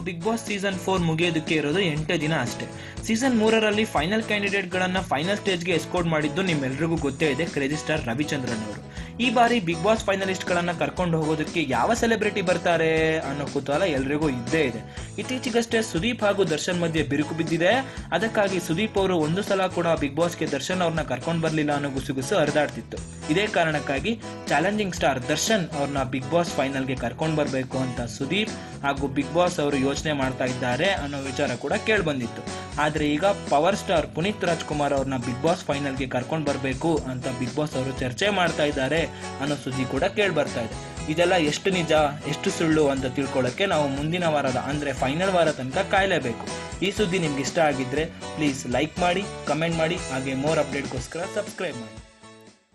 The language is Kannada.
ಬಿಗ್ ಬಾಸ್ ಸೀಸನ್ 4 ಮುಗಿಯೋದಕ್ಕೆ ಇರೋದು 8 ದಿನ ಅಷ್ಟೇ. ಸೀಸನ್ 3ರಲ್ಲಿ ಫೈನಲ್ ಕ್ಯಾಂಡಿಡೇಟ್ಗಳನ್ನು ಫೈನಲ್ ಸ್ಟೇಜ್ಗೆ ಎಸ್ಕೋರ್ಟ್ ಮಾಡಿದ್ದು ನಿಮ್ಮೆಲ್ಲರಿಗೂ ಗೊತ್ತೇ ಇದೆ, ಕ್ರೇಜಿ ಸ್ಟಾರ್ ರವಿಚಂದ್ರನ್ ಅವರು. ಈ ಬಾರಿ ಬಿಗ್ ಬಾಸ್ ಫೈನಲಿಸ್ಟ್ಗಳನ್ನು ಕರ್ಕೊಂಡು ಹೋಗೋದಕ್ಕೆ ಯಾವ ಸೆಲೆಬ್ರಿಟಿ ಬರ್ತಾರೆ ಅನ್ನೋ ಕುತೂಹಲ ಎಲ್ರಿಗೂ ಇದ್ದೇ ಇದೆ. ಇತ್ತೀಚೆಗಷ್ಟೇ ಸುದೀಪ್ ಹಾಗೂ ದರ್ಶನ್ ಮಧ್ಯೆ ಬಿರುಕು ಬಿದ್ದಿದೆ. ಅದಕ್ಕಾಗಿ ಸುದೀಪ್ ಅವರು ಒಂದು ಸಲ ಕೂಡ ಬಿಗ್ ಬಾಸ್ಗೆ ದರ್ಶನ್ ಅವ್ರನ್ನ ಕರ್ಕೊಂಡು ಬರಲಿಲ್ಲ ಅನ್ನೋ ಗುಸುಗುಸು ಹರಿದಾಡ್ತಿತ್ತು. ಇದೇ ಕಾರಣಕ್ಕಾಗಿ ಚಾಲೆಂಜಿಂಗ್ ಸ್ಟಾರ್ ದರ್ಶನ್ ಅವ್ರನ್ನ ಬಿಗ್ ಬಾಸ್ ಫೈನಲ್ಗೆ ಕರ್ಕೊಂಡು ಬರಬೇಕು ಅಂತ ಸುದೀಪ್ ಹಾಗೂ ಬಿಗ್ ಬಾಸ್ ಅವರು ಯೋಚನೆ ಮಾಡ್ತಾ ಇದ್ದಾರೆ ಅನ್ನೋ ವಿಚಾರ ಕೂಡ ಕೇಳಿ ಬಂದಿತ್ತು. ಆದ್ರೆ ಈಗ ಪವರ್ ಸ್ಟಾರ್ ಪುನೀತ್ ರಾಜ್ಕುಮಾರ್ ಅವ್ರನ್ನ ಬಿಗ್ ಬಾಸ್ ಫೈನಲ್ಗೆ ಕರ್ಕೊಂಡು ಬರಬೇಕು ಅಂತ ಬಿಗ್ ಬಾಸ್ ಅವರು ಚರ್ಚೆ ಮಾಡ್ತಾ ಇದ್ದಾರೆ ಅನ್ನೋ ಸುದ್ದಿ ಕೂಡ ಕೇಳಿ ಬರ್ತಾ ಇದೆ. ಇದೆಲ್ಲ ಎಷ್ಟು ನಿಜ ಎಷ್ಟು ಸುಳ್ಳು ಅಂತ ತಿಳ್ಕೊಳ್ಳೋಕೆ ನಾವು ಮುಂದಿನ ವಾರದ ಅಂದ್ರೆ ಫೈನಲ್ ವಾರ ತನಕ ಕಾಯಲೇಬೇಕು. ಈ ಸುದ್ದಿ ನಿಮ್ಗೆ ಇಷ್ಟ ಆಗಿದ್ರೆ ಪ್ಲೀಸ್ ಲೈಕ್ ಮಾಡಿ, ಕಮೆಂಟ್ ಮಾಡಿ, ಹಾಗೆ ಮೋರ್ ಅಪ್ಡೇಟ್ಗೋಸ್ಕರ ಸಬ್ಸ್ಕ್ರೈಬ್ ಮಾಡಿ.